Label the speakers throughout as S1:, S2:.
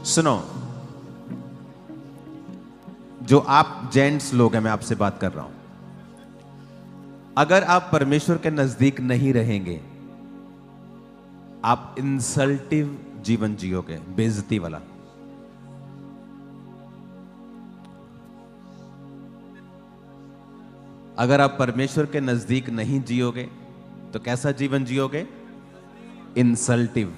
S1: सुनो, जो आप जेंट्स लोग हैं, मैं आपसे बात कर रहा हूं, अगर आप परमेश्वर के नजदीक नहीं रहेंगे, आप इंसल्टिव जीवन जियोगे, बेइज्जती वाला। अगर आप परमेश्वर के नजदीक नहीं जियोगे तो कैसा जीवन जियोगे? इंसल्टिव।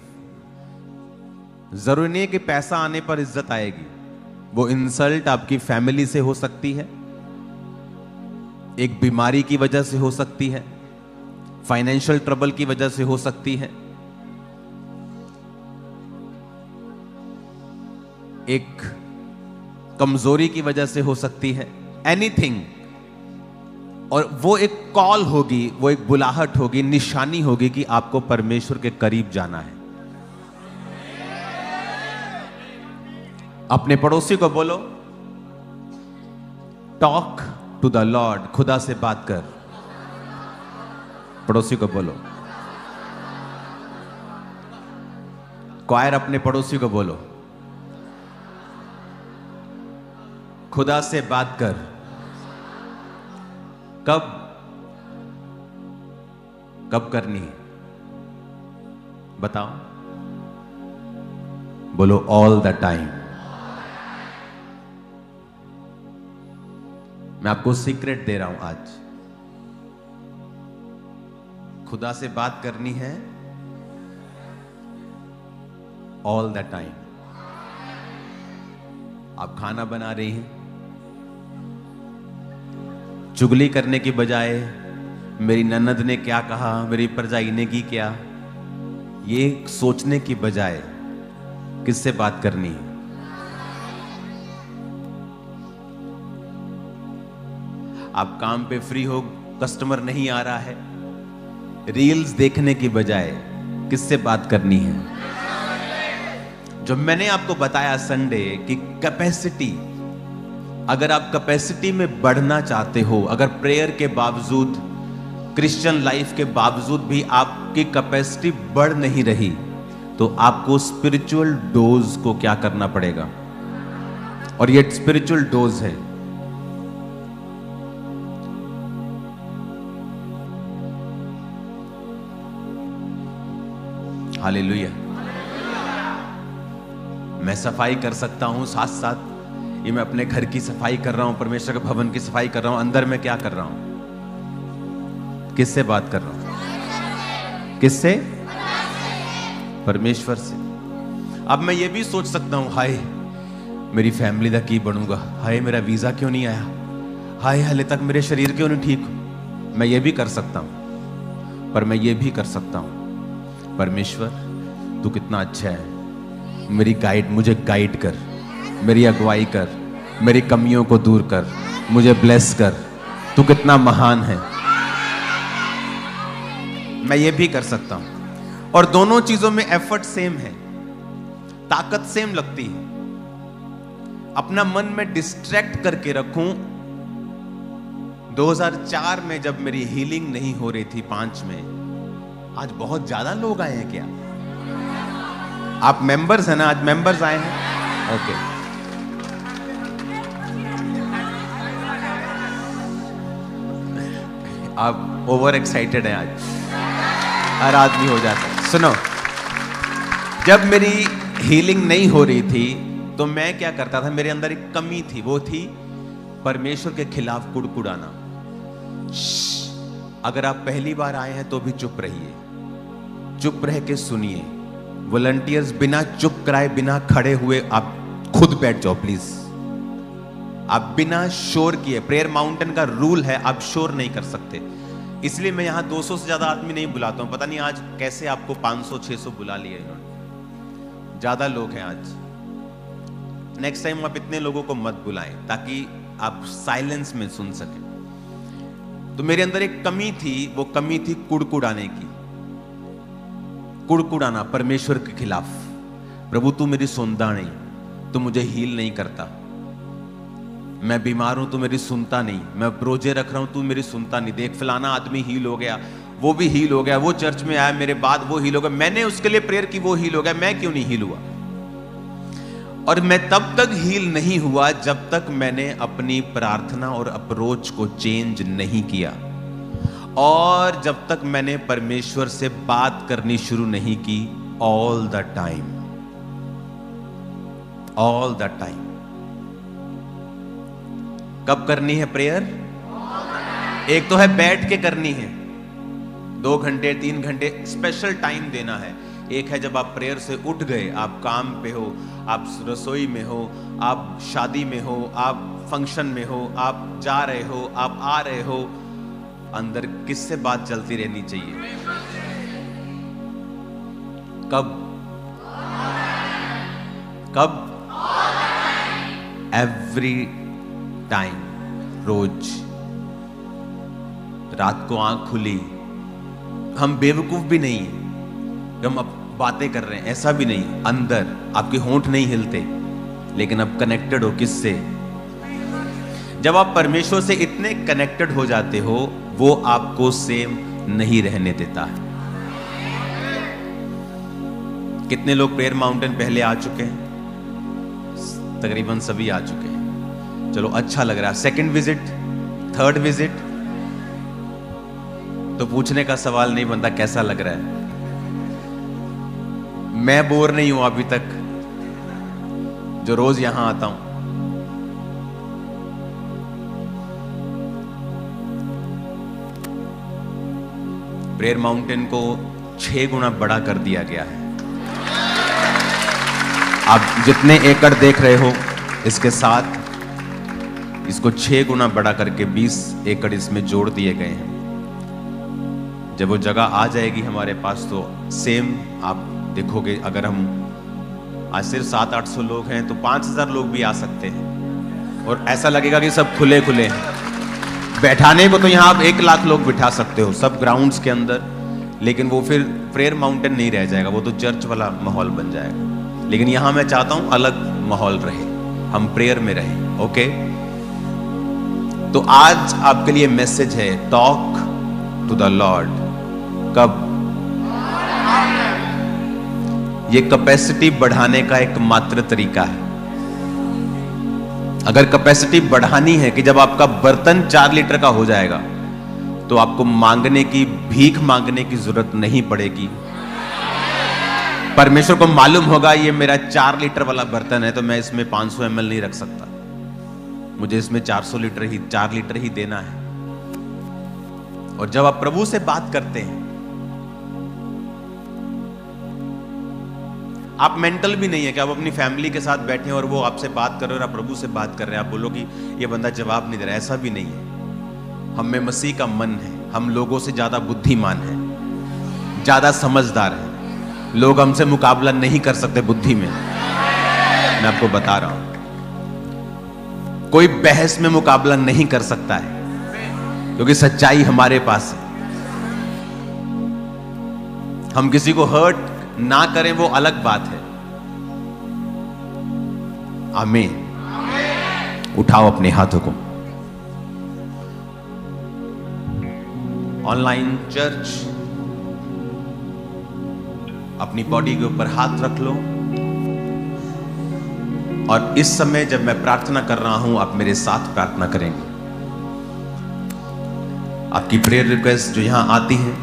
S1: जरूरी नहीं है कि पैसा आने पर इज्जत आएगी, वो इंसल्ट आपकी फैमिली से हो सकती है, एक बीमारी की वजह से हो सकती है, फाइनेंशियल ट्रबल की वजह से हो सकती है, एक कमजोरी की वजह से हो सकती है, एनीथिंग। और वो एक कॉल होगी, वो एक बुलाहट होगी, निशानी होगी कि आपको परमेश्वर के करीब जाना है। अपने पड़ोसी को बोलो, टॉक टू द लॉर्ड, खुदा से बात कर। पड़ोसी को बोलो। क्वायर, अपने पड़ोसी को बोलो, खुदा से बात कर। कब कब करनी है बताओ? बोलो, ऑल द टाइम। मैं आपको सीक्रेट दे रहा हूं आज। खुदा से बात करनी है ऑल द टाइम। आप खाना बना रही हैं, चुगली करने की बजाय मेरी ननद ने क्या कहा, मेरी परजाई ने की क्या, ये सोचने की बजाय किससे बात करनी है? आप काम पे फ्री हो, कस्टमर नहीं आ रहा है, रील्स देखने की बजाय किससे बात करनी है? जो मैंने आपको बताया संडे कि कैपेसिटी, अगर आप कैपेसिटी में बढ़ना चाहते हो, अगर प्रेयर के बावजूद, क्रिश्चियन लाइफ के बावजूद भी आपकी कैपेसिटी बढ़ नहीं रही, तो आपको स्पिरिचुअल डोज को क्या करना पड़ेगा? और ये स्पिरिचुअल डोज है। हालेलुया। मैं सफाई कर सकता हूं, साथ साथ ये मैं अपने घर की सफाई कर रहा हूं, परमेश्वर के भवन की सफाई कर रहा हूं, अंदर में क्या कर रहा हूं? किससे बात कर रहा हूं? किससे? परमेश्वर से। अब मैं ये भी सोच सकता हूं, हाय मेरी फैमिली दा की बनूंगा, हाय मेरा वीजा क्यों नहीं आया, हाय हाले तक मेरे शरीर क्यों नहीं ठीक। मैं ये भी कर सकता हूं, पर मैं ये भी कर सकता हूं, परमेश्वर तू कितना अच्छा है, मेरी गाइड, मुझे गाइड कर, मेरी अगुवाई कर, मेरी कमियों को दूर कर, मुझे ब्लेस कर, तू कितना महान है। मैं ये भी कर सकता हूं। और दोनों चीजों में एफर्ट सेम है, ताकत सेम लगती है। अपना मन में डिस्ट्रैक्ट करके रखूं। 2004 में जब मेरी हीलिंग नहीं हो रही थी, 5 में, आज बहुत ज्यादा लोग आए हैं क्या? आप मेंबर्स हैं ना? आज मेंबर्स आए हैं? ओके। आप ओवर एक्साइटेड हैं आज, हर आदमी हो जाता है। सुनो, जब मेरी हीलिंग नहीं हो रही थी तो मैं क्या करता था, मेरे अंदर एक कमी थी, वो थी परमेश्वर के खिलाफ कुड़कुड़ाना। अगर आप पहली बार आए हैं तो भी चुप रहिए, चुप रह के सुनिए। वॉलंटियर्स बिना चुप कराए, बिना खड़े हुए आप खुद बैठ जाओ प्लीज। आप बिना शोर किए, प्रेयर माउंटेन का रूल है, आप शोर नहीं कर सकते। इसलिए मैं यहां 200 से ज्यादा आदमी नहीं बुलाता हूं। पता नहीं आज कैसे आपको 500-600 बुला लिया इन्होंने, ज्यादा लोग हैं आज। नेक्स्ट टाइम आप इतने लोगों को मत बुलाएं ताकि आप साइलेंस में सुन सकें। तो मेरे अंदर एक कमी थी, वो कमी थी कुड़कुड़ाने की। कुड़कुड़ाना परमेश्वर के खिलाफ। प्रभु तू मेरी सुनता नहीं, तू मुझे हील नहीं करता, मैं बीमार हूं तू मेरी सुनता नहीं, मैं रोजे रख रहा हूं तू मेरी सुनता नहीं। देख फलाना आदमी हील हो गया, वो भी हील हो गया, वो चर्च में आया मेरे बाद वो हील हो गया, मैंने उसके लिए प्रेयर की वो हील हो गया, मैं क्यों नहीं हील हुआ? और मैं तब तक हील नहीं हुआ जब तक मैंने अपनी प्रार्थना और अप्रोच को चेंज नहीं किया, और जब तक मैंने परमेश्वर से बात करनी शुरू नहीं की all the time, all the time. कब करनी है प्रेयर? एक तो है बैठ के करनी है, 2 घंटे 3 घंटे स्पेशल टाइम देना है। एक है जब आप प्रेयर से उठ गए, आप काम पे हो, आप रसोई में हो, आप शादी में हो, आप फंक्शन में हो, आप जा रहे हो, आप आ रहे हो, अंदर किससे बात चलती रहनी चाहिए? कब? कब? एवरी टाइम, रोज। रात को आंख खुली, हम बेवकूफ भी नहीं है, हम अब बातें कर रहे हैं, ऐसा भी नहीं। अंदर आपके होंठ नहीं हिलते, लेकिन अब कनेक्टेड हो किससे? जब आप परमेश्वर से इतने कनेक्टेड हो जाते हो, वो आपको सेम नहीं रहने देता है। कितने लोग प्रेयर माउंटेन पहले आ चुके हैं? तकरीबन सभी आ चुके हैं। चलो, अच्छा लग रहा है। सेकंड विजिट, थर्ड विजिट, तो पूछने का सवाल नहीं बनता कैसा लग रहा है। मैं बोर नहीं हूं अभी तक, जो रोज यहां आता हूं। प्रेयर माउंटेन को 6 गुना बड़ा कर दिया गया है। आप जितने एकड़ देख रहे हो, इसके साथ इसको 6 गुना बड़ा करके 20 एकड़ इसमें जोड़ दिए गए हैं। जब वो जगह आ जाएगी हमारे पास, तो सेम आप देखोगे। अगर हम आज सिर्फ 700-800 लोग हैं, तो 5000 लोग भी आ सकते हैं, और ऐसा लगेगा कि सब खुले खुले हैं। बैठाने को तो यहाँ आप 1 लाख लोग बिठा सकते हो सब ग्राउंड्स के अंदर, लेकिन वो फिर प्रेयर माउंटेन नहीं रह जाएगा, वो तो चर्च वाला माहौल बन जाएगा। लेकिन यहाँ मैं चाहता हूं अलग माहौल रहे, हम प्रेयर में रहे। ओके, तो आज आपके लिए मैसेज है, टॉक टू द लॉर्ड। कब? ये कैपेसिटी बढ़ाने का एक मात्र तरीका है। अगर कैपेसिटी बढ़ानी है कि जब आपका बर्तन 4 लीटर का हो जाएगा, तो आपको मांगने की, भीख मांगने की जरूरत नहीं पड़ेगी। परमेश्वर को मालूम होगा ये मेरा 4 लीटर वाला बर्तन है, तो मैं इसमें 500 ml नहीं रख सकता, मुझे इसमें 400 लीटर ही, 4 लीटर ही देना है। और जब आप प्रभु से बात करते हैं, आप मेंटल भी नहीं है कि आप अपनी फैमिली के साथ बैठे हैं और वो आपसे बात कर रहे हैं और आप प्रभु से बात कर रहे हैं, आप बोलो कि ये बंदा जवाब नहीं दे रहा। ऐसा भी नहीं है। हम में मसीह का मन है, हम लोगों से ज्यादा बुद्धिमान हैं, ज्यादा समझदार हैं। लोग हमसे मुकाबला नहीं कर सकते बुद्धि में, मैं आपको बता रहा हूं। कोई बहस में मुकाबला नहीं कर सकता है, क्योंकि सच्चाई हमारे पास है। हम किसी को हर्ट ना करें वो अलग बात है। आमीन। उठाओ अपने हाथों को। ऑनलाइन चर्च, अपनी बॉडी के ऊपर हाथ रख लो, और इस समय जब मैं प्रार्थना कर रहा हूं, आप मेरे साथ प्रार्थना करेंगे। आपकी प्रेयर रिक्वेस्ट जो यहां आती है,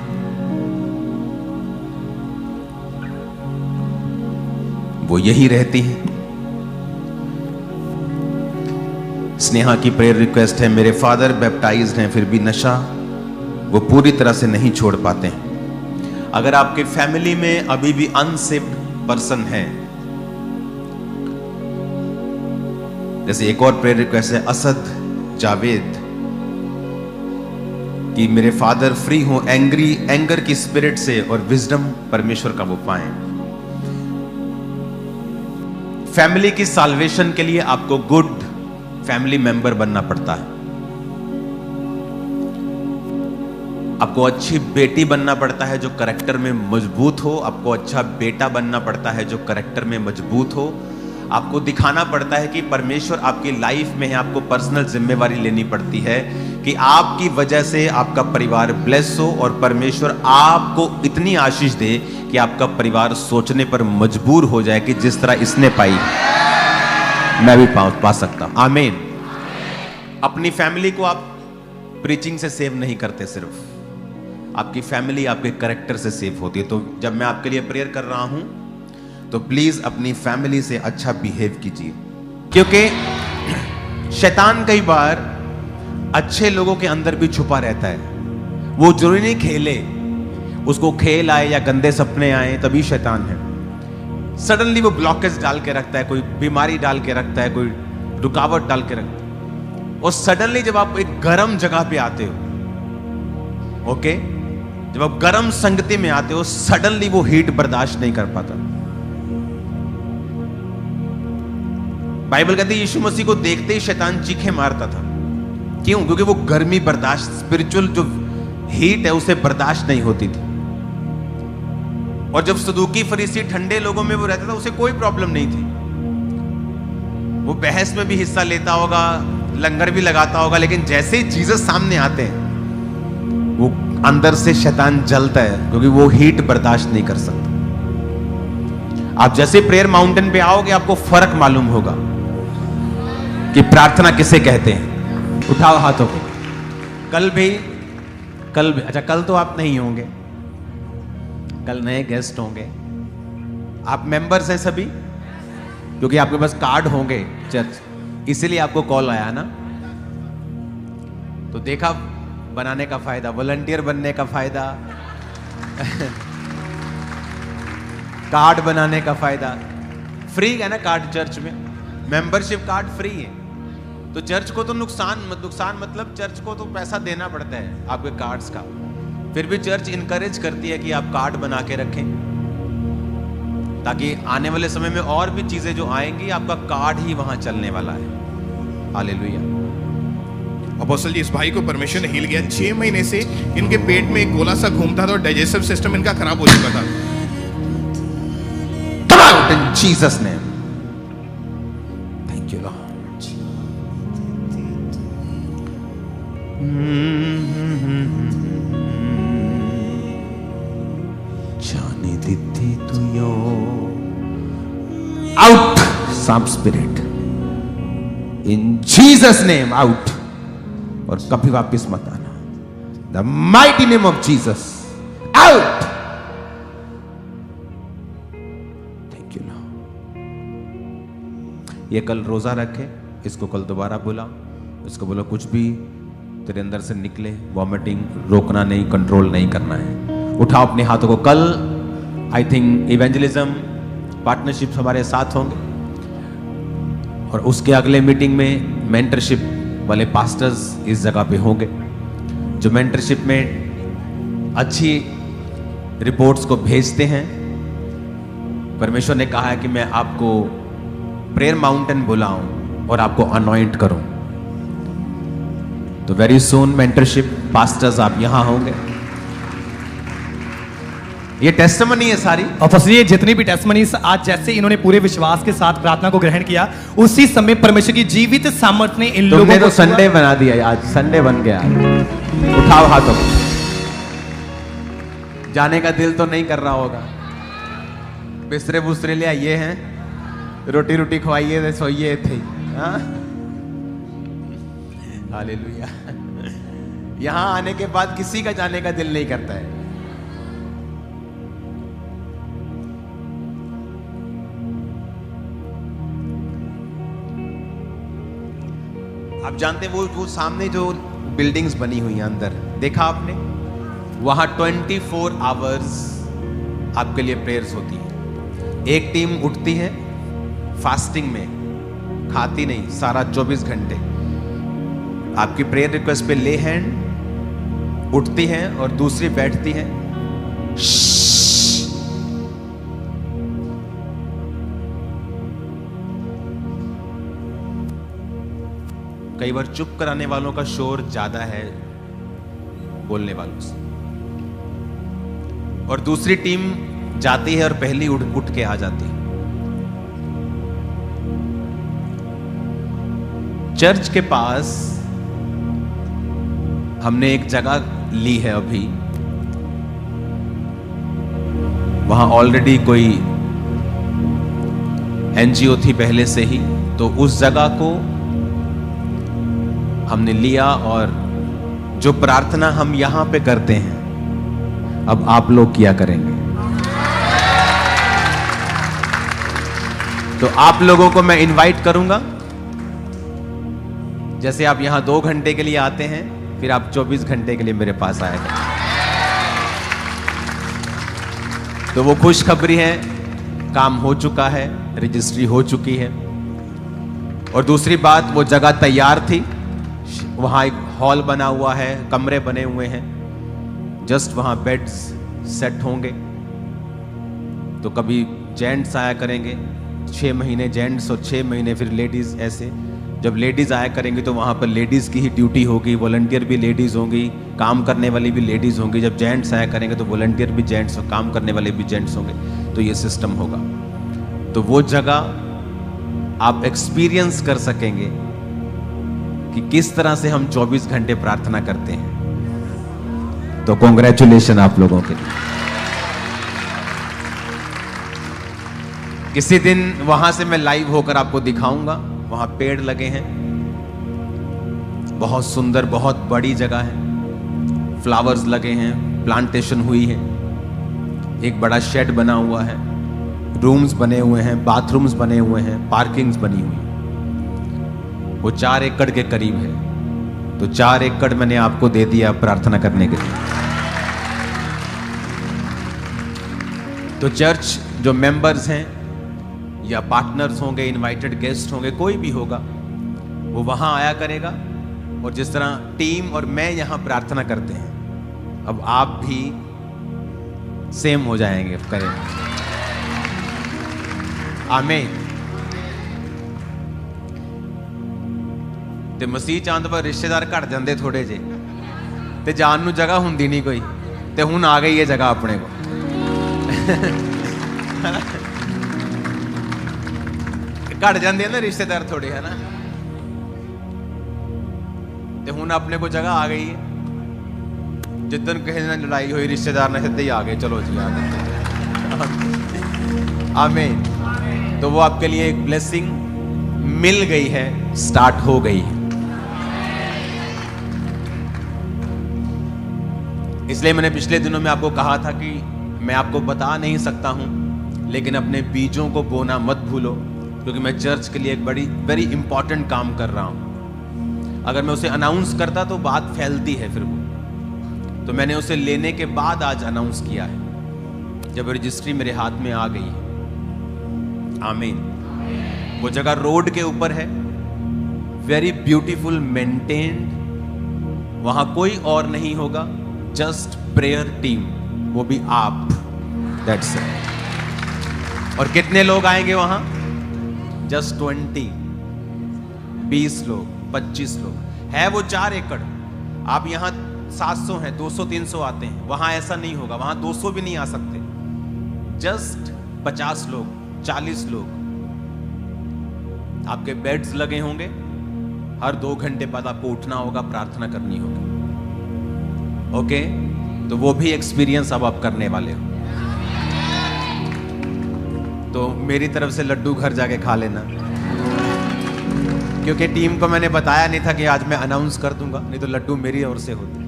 S1: वो यही रहती है। स्नेहा की प्रेयर रिक्वेस्ट है, मेरे फादर बैप्टाइज्ड हैं फिर भी नशा वो पूरी तरह से नहीं छोड़ पाते हैं। अगर आपके फैमिली में अभी भी अनसेव्ड पर्सन है, जैसे एक और प्रेयर रिक्वेस्ट है असद जावेद कि मेरे फादर फ्री हो एंगर की स्पिरिट से और विजडम परमेश्वर का वो पाएं। फैमिली की साल्वेशन के लिए आपको गुड फैमिली मेंबर बनना पड़ता है। आपको अच्छी बेटी बनना पड़ता है जो करैक्टर में मजबूत हो। आपको अच्छा बेटा बनना पड़ता है जो करैक्टर में मजबूत हो। आपको दिखाना पड़ता है कि परमेश्वर आपकी लाइफ में है। आपको पर्सनल जिम्मेवारी लेनी पड़ती है कि आपकी वजह से आपका परिवार ब्लेस हो और परमेश्वर आपको इतनी आशीष दे कि आपका परिवार सोचने पर मजबूर हो जाए कि जिस तरह इसने पाई। मैं भी पा सकता हूं। आमीन। अपनी फैमिली को आप प्रीचिंग से सेव नहीं करते, सिर्फ आपकी फैमिली आपके कैरेक्टर से सेव होती है। तो जब मैं आपके लिए प्रेयर कर रहा हूं तो प्लीज अपनी फैमिली से अच्छा बिहेव कीजिए, क्योंकि शैतान कई बार अच्छे लोगों के अंदर भी छुपा रहता है। वो जरूरी नहीं खेले, उसको खेल आए या गंदे सपने आए तभी शैतान है। सडनली वो ब्लॉकेज डाल के रखता है, कोई बीमारी डाल के रखता है, कोई रुकावट डाल के रखता है। और सडनली जब आप एक गर्म जगह पे आते हो, ओके, जब आप गर्म संगति में आते हो, सडनली वो हीट बर्दाश्त नहीं कर पाता। बाइबल कहती है यीशु मसीह को देखते ही शैतान चीखे मारता था। क्यों? क्योंकि वो गर्मी बर्दाश्त, स्पिरिचुअल जो हीट है उसे बर्दाश्त नहीं होती थी। और जब सदूकी फरीसी ठंडे लोगों में वो रहता था, उसे कोई प्रॉब्लम नहीं थी। वो बहस में भी हिस्सा लेता होगा, लंगर भी लगाता होगा, लेकिन जैसे ही जीसस सामने आते हैं वो अंदर से शैतान जलता है, क्योंकि वो हीट बर्दाश्त नहीं कर सकता। आप जैसे प्रेयर माउंटेन पे आओगे आपको फर्क मालूम होगा कि प्रार्थना किसे कहते हैं। उठाओ हाथों को। कल भी अच्छा, कल तो आप नहीं होंगे, कल नए गेस्ट होंगे। आप मेंबर्स हैं सभी, क्योंकि आपके पास कार्ड होंगे चर्च, इसीलिए आपको कॉल आया ना। तो देखा बनाने का फायदा, वॉलंटियर बनने का फायदा कार्ड बनाने का फायदा। फ्री है ना कार्ड चर्च में, मेंबरशिप कार्ड फ्री है। तो चर्च को तो नुकसान मतलब चर्च को तो पैसा देना पड़ता है आपके कार्ड्स का। फिर भी चर्च इनकरेज करती है कि आप कार्ड बना के रखें, ताकि आने वाले समय में और भी चीजें जो आएंगी आपका कार्ड ही वहां चलने वाला है। हालेलुया।
S2: अपोस्टल जी, इस भाई को परमेश्वर ने हील किया। 6 महीने से इनके पेट में एक गोला सा घूमता था और डाइजेस्टिव सिस्टम इनका खराब हो चुका था।
S1: Come out in Jesus name. Thank you Lord. जाने दीती तू यो out some spirit in Jesus name, out, और कभी वापस मत आना। The mighty name of Jesus, out. Thank you Lord. ये कल रोजा रखे, इसको कल दोबारा बुला, इसको बोलो कुछ भी तेरे अंदर से निकले, वॉमिटिंग रोकना नहीं, कंट्रोल नहीं करना है। उठाओ अपने हाथों को। कल आई थिंक इवेंजलिज्म पार्टनरशिप हमारे साथ होंगे, और उसके अगले मीटिंग में मेंटरशिप वाले पास्टर्स इस जगह पे होंगे, जो मेंटरशिप में अच्छी रिपोर्ट्स को भेजते हैं। परमेश्वर ने कहा है कि मैं आपको प्रेयर माउंटेन बुलाऊं और आपको अनॉइंट करूं। तो वेरी सून मेंटरशिप पास्टर्स आप यहां होंगे। ये टेस्टिमनी है सारी,
S3: और फसलिए जितनी भी टेस्टिमनी आज जैसे इन्होंने पूरे विश्वास के साथ प्रार्थना को ग्रहण किया, उसी समय परमेश्वर की जीवित सामर्थ ने इन लोगों को
S1: संडे बना दिया। आज संडे बन गया। उठाओ हाथों को। जाने का दिल तो नहीं कर रहा होगा, बिस्तरे बुस्तरे ले आइए हैं, रोटी रोटी खवाइए, सोइए थे। हालेलुया। यहां आने के बाद किसी का जाने का दिल नहीं करता है। आप जानते हैं वो सामने जो बिल्डिंग्स बनी हुई हैं अंदर, देखा आपने? वहां 24 आवर्स आपके लिए प्रेयर्स होती है। एक टीम उठती है फास्टिंग में, खाती नहीं, सारा 24 घंटे आपकी प्रेयर रिक्वेस्ट पे ले हैंड उठती है, और दूसरी बैठती है कई बार चुप कराने वालों का शोर ज्यादा है बोलने वालों से, और दूसरी टीम जाती है और पहली उठ के आ जाती है। चर्च के पास हमने एक जगह ली है अभी, वहां ऑलरेडी कोई एनजीओ थी पहले से ही, तो उस जगह को हमने लिया और जो प्रार्थना हम यहां पे करते हैं अब आप लोग किया करेंगे। तो आप लोगों को मैं इनवाइट करूंगा, जैसे आप यहां 2 घंटे के लिए आते हैं, फिर आप 24 घंटे के लिए मेरे पास आएगा। तो वो खुशखबरी है, काम हो चुका है, रजिस्ट्री हो चुकी है। और दूसरी बात, वो जगह तैयार थी, वहां एक हॉल बना हुआ है, कमरे बने हुए हैं, जस्ट वहां बेड्स सेट होंगे। तो कभी जेंट्स आया करेंगे 6 महीने जेंट्स और 6 महीने फिर लेडीज। ऐसे जब लेडीज आया करेंगे तो वहां पर लेडीज की ही ड्यूटी होगी, वॉलंटियर भी लेडीज होंगी, काम करने वाली भी लेडीज होंगी। जब जेंट्स आया करेंगे तो वॉलंटियर भी जेंट्स और काम करने वाले भी जेंट्स होंगे। तो ये सिस्टम होगा। तो वो जगह आप एक्सपीरियंस कर सकेंगे कि किस तरह से हम 24 घंटे प्रार्थना करते हैं। तो कॉन्ग्रेचुलेशन आप लोगों के लिए। किसी दिन वहां से मैं लाइव होकर आपको दिखाऊंगा। वहां पेड़ लगे हैं, बहुत सुंदर, बहुत बड़ी जगह है, फ्लावर्स लगे हैं, प्लांटेशन हुई है, एक बड़ा शेड बना हुआ है, रूम्स बने हुए हैं, बाथरूम्स बने हुए हैं, पार्किंग्स बनी हुई है। वो 4 एकड़ के करीब है। तो 4 एकड़ मैंने आपको दे दिया प्रार्थना करने के लिए। तो चर्च जो मेंबर्स हैं या पार्टनर्स होंगे, इनवाइटेड गेस्ट होंगे, कोई भी होगा, वो वहां आया करेगा। और जिस तरह टीम और मैं यहां प्रार्थना करते हैं, अब आप भी सेम हो जाएंगे, करेंगे। आमीन। ते मसीह चांद पर रिश्तेदार घट जाते थोड़े जे, ते जान नू जगह हुंदी नहीं कोई, ते हुण आ गई है जगह अपने को। घट जाते हैं ना रिश्तेदार थोड़े, है ना। ते हुण अपने को जगह आ गई है। जिद्दन किसी ने लड़ाई हुई रिश्तेदार ने सीधे ही आ गए, चलो जी आ गए। आमीन। तो वो आपके लिए एक ब्लेसिंग मिल गई है, स्टार्ट हो गई है। इसलिए मैंने पिछले दिनों में आपको कहा था कि मैं आपको बता नहीं सकता हूं, लेकिन अपने बीजों को बोना मत भूलो, क्योंकि मैं चर्च के लिए एक वेरी इंपॉर्टेंट काम कर रहा हूं। अगर मैं उसे अनाउंस करता तो बात फैलती है फिर वो। तो मैंने उसे लेने के बाद आज अनाउंस किया है, जब रजिस्ट्री मेरे हाथ में आ गई है। आमीन। वो जगह रोड के ऊपर है, वेरी ब्यूटीफुल मेंटेन्ड। वहां कोई और नहीं होगा, जस्ट प्रेयर टीम, वो भी आप। That's it. और कितने लोग आएंगे वहां? जस्ट 20 लोग, 25 लोग। है वो 4 एकड़। आप यहां 700 हैं, 200-300 आते हैं, वहां ऐसा नहीं होगा। वहां 200 भी नहीं आ सकते, जस्ट 50 लोग, 40 लोग। आपके बेड्स लगे होंगे, हर 2 घंटे बाद आपको उठना होगा, प्रार्थना करनी होगी। ओके, तो वो भी एक्सपीरियंस अब आप करने वाले हो। तो मेरी तरफ से लड्डू घर जाके खा लेना, क्योंकि टीम को मैंने बताया नहीं था कि आज मैं अनाउंस कर दूंगा, नहीं तो लड्डू मेरी ओर से होते।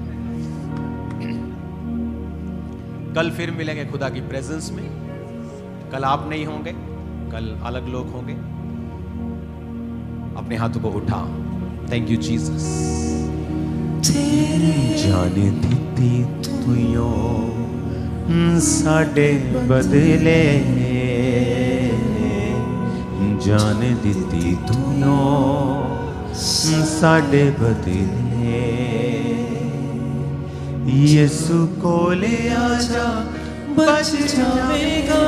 S1: कल फिर मिलेंगे खुदा की प्रेजेंस में। कल आप नहीं होंगे, कल अलग लोग होंगे। अपने हाथों को उठाओ। Thank you Jesus. जाने दीती तुयो साडे बदले, जाने दीती तुयो साडे बदले। यीशु कोले आजा, बच जाएगा।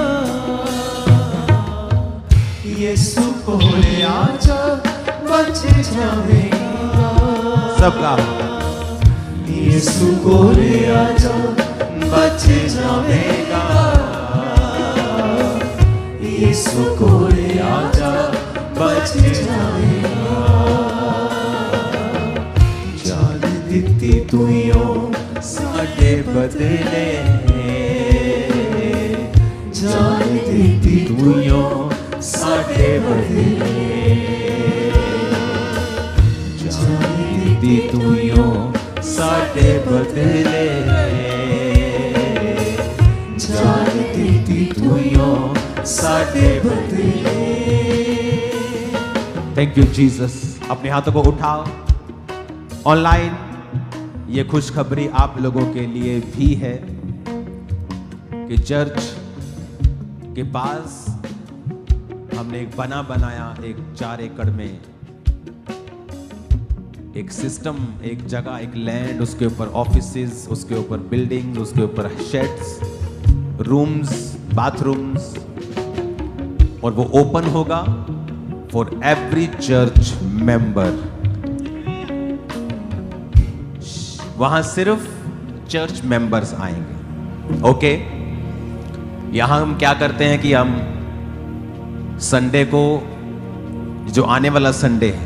S1: यीशु कोले आजा, बच जाएगा। सबका यीशु कोले आजा, बच जाएगा। यीशु कोले आजा, बच जाएगा। जान दिती तुयो साडे बदले, जान दिती तुयो साडे बदले जान दी तू यूं साडे बदले जान दी तू यूं साडे बदले। Thank you Jesus. अपने हाथों को उठाओ। ऑनलाइन ये खुशखबरी आप लोगों के लिए भी है कि चर्च के पास हमने एक बनाया एक 4 एकड़ में एक सिस्टम, एक जगह, एक लैंड, उसके ऊपर ऑफिसेस, उसके ऊपर बिल्डिंग्स, उसके ऊपर शेड्स, रूम्स, बाथरूम्स, और वो ओपन होगा फॉर एवरी चर्च मेंबर। वहां सिर्फ चर्च मेंबर्स आएंगे। ओके, यहां हम क्या करते हैं कि हम संडे को, जो आने वाला संडे है,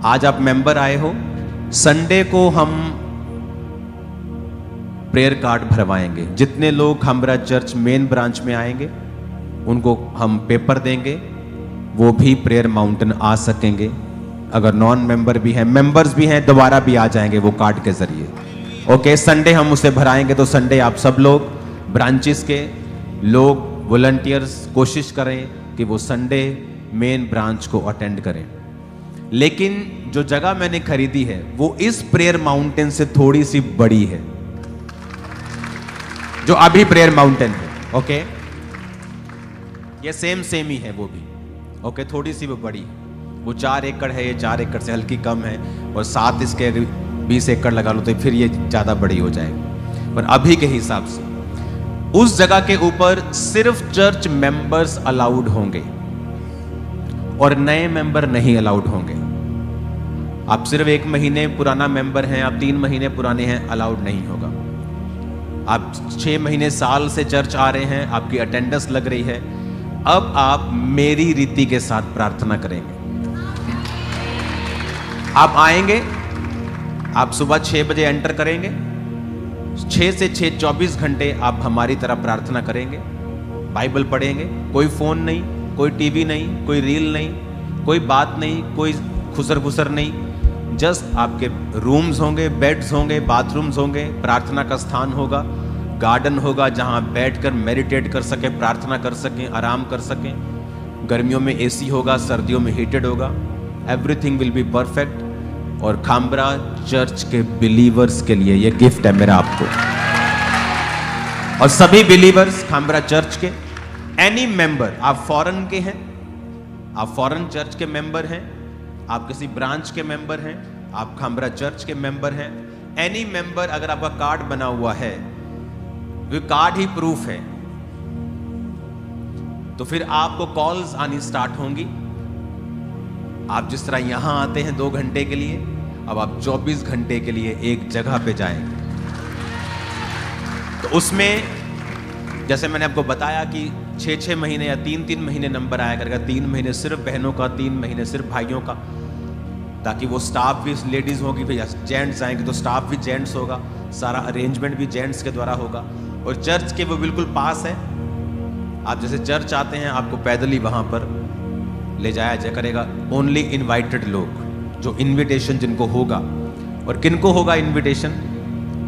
S1: आज आप मेंबर आए हो, संडे को हम प्रेयर कार्ड भरवाएंगे। जितने लोग खामरा चर्च मेन ब्रांच में आएंगे उनको हम पेपर देंगे, वो भी प्रेयर माउंटेन आ सकेंगे। अगर नॉन मेंबर भी हैं, मेंबर्स भी हैं, दोबारा भी आ जाएंगे वो कार्ड के जरिए। ओके, संडे हम उसे भराएंगे। तो संडे आप सब लोग, ब्रांचेस के लोग, वॉलंटियर्स, कोशिश करें कि वो संडे मेन ब्रांच को अटेंड करें। लेकिन जो जगह मैंने खरीदी है वो इस प्रेयर माउंटेन से थोड़ी सी बड़ी है, जो अभी प्रेयर माउंटेन है। ओके, ये सेम ही है वो भी। ओके, थोड़ी सी वो बड़ी है। वो 4 एकड़ है, ये 4 एकड़ से हल्की कम है, और 7 इसके 20 एकड़ लगा लो तो फिर ये ज़्यादा बड़ी हो जाएगी। पर अभी के हिसाब से उस जगह के ऊपर सिर्फ चर्च मेंबर्स अलाउड होंगे और नए मेंबर नहीं अलाउड होंगे। आप सिर्फ 1 महीने पुराना मेंबर हैं, आप 3 महीने पुराने हैं, अलाउड नहीं होगा। आप 6 महीने, साल से चर्च आ रहे हैं, आपकी अटेंडेंस लग रही है, अब आप मेरी रीति के साथ प्रार्थना करेंगे। आप आएंगे, आप सुबह 6 बजे एंटर करेंगे, 6 से 6 24 घंटे आप हमारी तरह प्रार्थना करेंगे, बाइबल पढ़ेंगे। कोई फोन नहीं, कोई टीवी नहीं, कोई रील नहीं, कोई बात नहीं, कोई खुसर खुसर नहीं। जस्ट आपके रूम्स होंगे, बेड्स होंगे, बाथरूम्स होंगे, प्रार्थना का स्थान होगा, गार्डन होगा जहां बैठकर मेडिटेट कर सके, प्रार्थना कर सकें, आराम कर सकें। गर्मियों में एसी होगा, सर्दियों में हीटेड होगा। Everything will be perfect. और खामरा चर्च के बिलीवर्स के लिए ये गिफ्ट है मेरा आपको, और सभी बिलीवर्स खामरा चर्च के, एनी मेंबर, आप फॉरेन के हैं, आप फॉरेन चर्च के मेंबर हैं, आप किसी ब्रांच के मेंबर हैं, आप खामरा चर्च के मेंबर हैं, एनी मेंबर, अगर आपका कार्ड बना हुआ है, वो कार्ड ही प्रूफ है, तो फिर आपको कॉल्स आनी स्टार्ट होंगी। आप जिस तरह यहां आते हैं 2 घंटे के लिए, अब आप 24 घंटे के लिए एक जगह पे जाएंगे। तो उसमें जैसे मैंने आपको बताया कि 6-6 महीने या 3-3 महीने नंबर आया करेगा। 3 महीने सिर्फ बहनों का, 3 महीने सिर्फ भाइयों का, ताकि वो स्टाफ भी लेडीज होगी, फिर जेंट्स आएंगे तो स्टाफ भी जेंट्स होगा, सारा अरेंजमेंट भी जेंट्स के द्वारा होगा। और चर्च के वो बिल्कुल पास है। आप जैसे चर्च आते हैं, आपको पैदल ही वहां पर ले जाया जाया करेगा। ओनली इनवाइटेड लोग, जो इनविटेशन जिनको होगा, और किनको होगा इनविटेशन,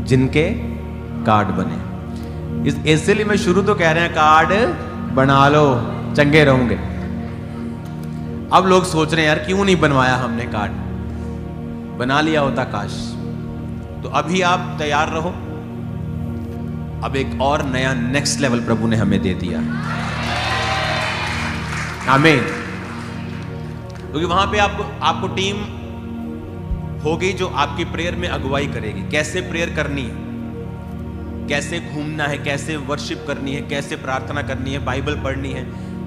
S1: जिनके कार्ड बने। इसलिए मैं शुरू तो कह रहे हैं कार्ड बना लो, चंगे रहोगे। अब लोग सोच रहे हैं यार क्यों नहीं बनवाया हमने कार्ड, बना लिया होता काश। तो अभी आप तैयार रहो, अब एक और नया नेक्स्ट लेवल प्रभु ने हमें दे दिया। आमीन। क्योंकि वहां पे आपको टीम होगी जो आपकी प्रेयर में अगुवाई करेगी, कैसे प्रेयर करनी है, कैसे घूमना है, कैसे वर्शिप करनी है, कैसे प्रार्थना करनी है, बाइबल पढ़नी है।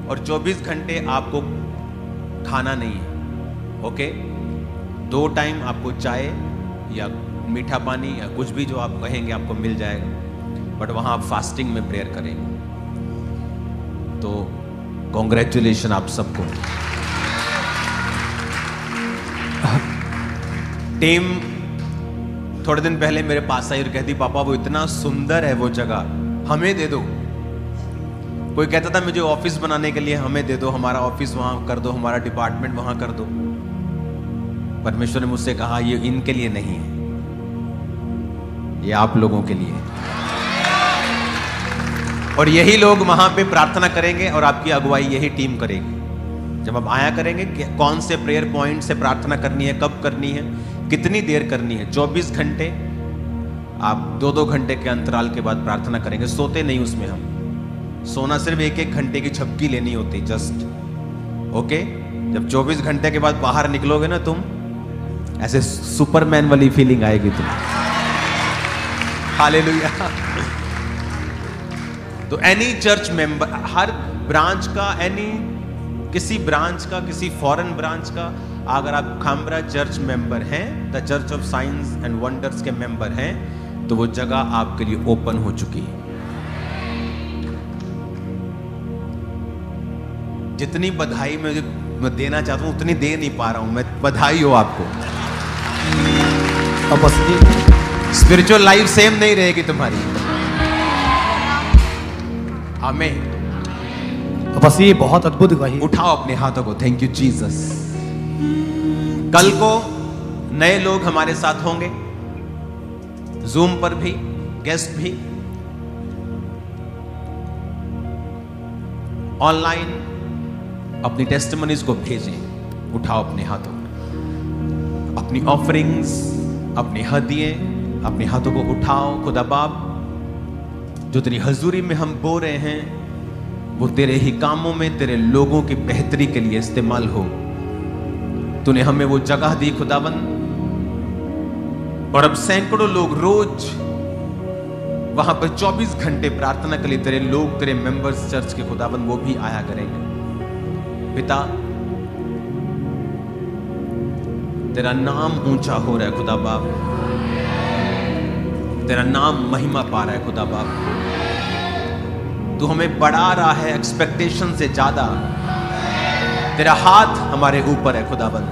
S1: और 24 घंटे आपको खाना नहीं है। ओके, 2 टाइम आपको चाय या मीठा पानी या कुछ भी जो आप कहेंगे आपको मिल जाएगा, बट वहां आप फास्टिंग में प्रेयर करेंगे। तो कॉन्ग्रेचुलेशन आप सबको। टीम थोड़े दिन पहले मेरे पास आई और कहती पापा वो इतना सुंदर है वो जगह, हमें दे दो। कोई कहता था मुझे ऑफिस बनाने के लिए हमें दे दो, हमारा ऑफिस वहां कर दो, हमारा डिपार्टमेंट वहां कर दो। परमेश्वर ने मुझसे कहा ये इनके लिए नहीं है, ये आप लोगों के लिए है। और यही लोग वहां पे प्रार्थना करेंगे और आपकी अगुवाई यही टीम करेगी। जब आप आया करेंगे कि कौन से प्रेयर पॉइंट से प्रार्थना करनी है, कब करनी है, कितनी देर करनी है, 24 घंटे आप 2-2 घंटे के अंतराल के बाद प्रार्थना करेंगे। सोते नहीं उसमें हम, सोना सिर्फ 1-1 घंटे की झपकी लेनी होती जस्ट, ओके। जब 24 घंटे के बाद बाहर निकलोगे ना तुम, ऐसे सुपरमैन वाली फीलिंग आएगी तुम। हालेलुया। तो एनी चर्च मेंबर, हर ब्रांच का, किसी ब्रांच का, किसी फॉरेन ब्रांच का, अगर आप खामरा चर्च मेंबर हैं, the church of science and wonders के मेंबर हैं, तो वो जगह आपके लिए ओपन हो चुकी है। जितनी बधाई मैं देना चाहता हूं उतनी दे नहीं पा रहा हूं मैं। बधाई हो आपको।
S3: अब असली
S1: स्पिरिचुअल लाइफ सेम नहीं रहेगी तुम्हारी। आमीन।
S3: अब असली ये बहुत अद्भुत गवाही।
S1: उठाओ अपने हाथों को। Thank you Jesus. कल को नए लोग हमारे साथ होंगे, जूम पर भी, गेस्ट भी, ऑनलाइन अपनी टेस्टिमनीज को भेजें। उठाओ अपने हाथों, अपनी ऑफरिंग्स, अपनी हदिये अपने हाथों को उठाओ। खुदा बाप, जो तेरी हजूरी में हम बो रहे हैं वो तेरे ही कामों में, तेरे लोगों की बेहतरी के लिए इस्तेमाल हो। तूने हमें वो जगह दी खुदावन, और अब सैकड़ों लोग रोज वहां पर 24 घंटे प्रार्थना के लिए तेरे लोग, तेरे मेंबर्स चर्च के खुदावन, वो भी आया करेंगे। पिता, तेरा नाम ऊंचा हो रहा है खुदा बाप, तेरा नाम महिमा पा रहा है खुदा बाप। तू हमें बढ़ा रहा है एक्सपेक्टेशन से ज्यादा। तेरा हाथ हमारे ऊपर है खुदाबंद।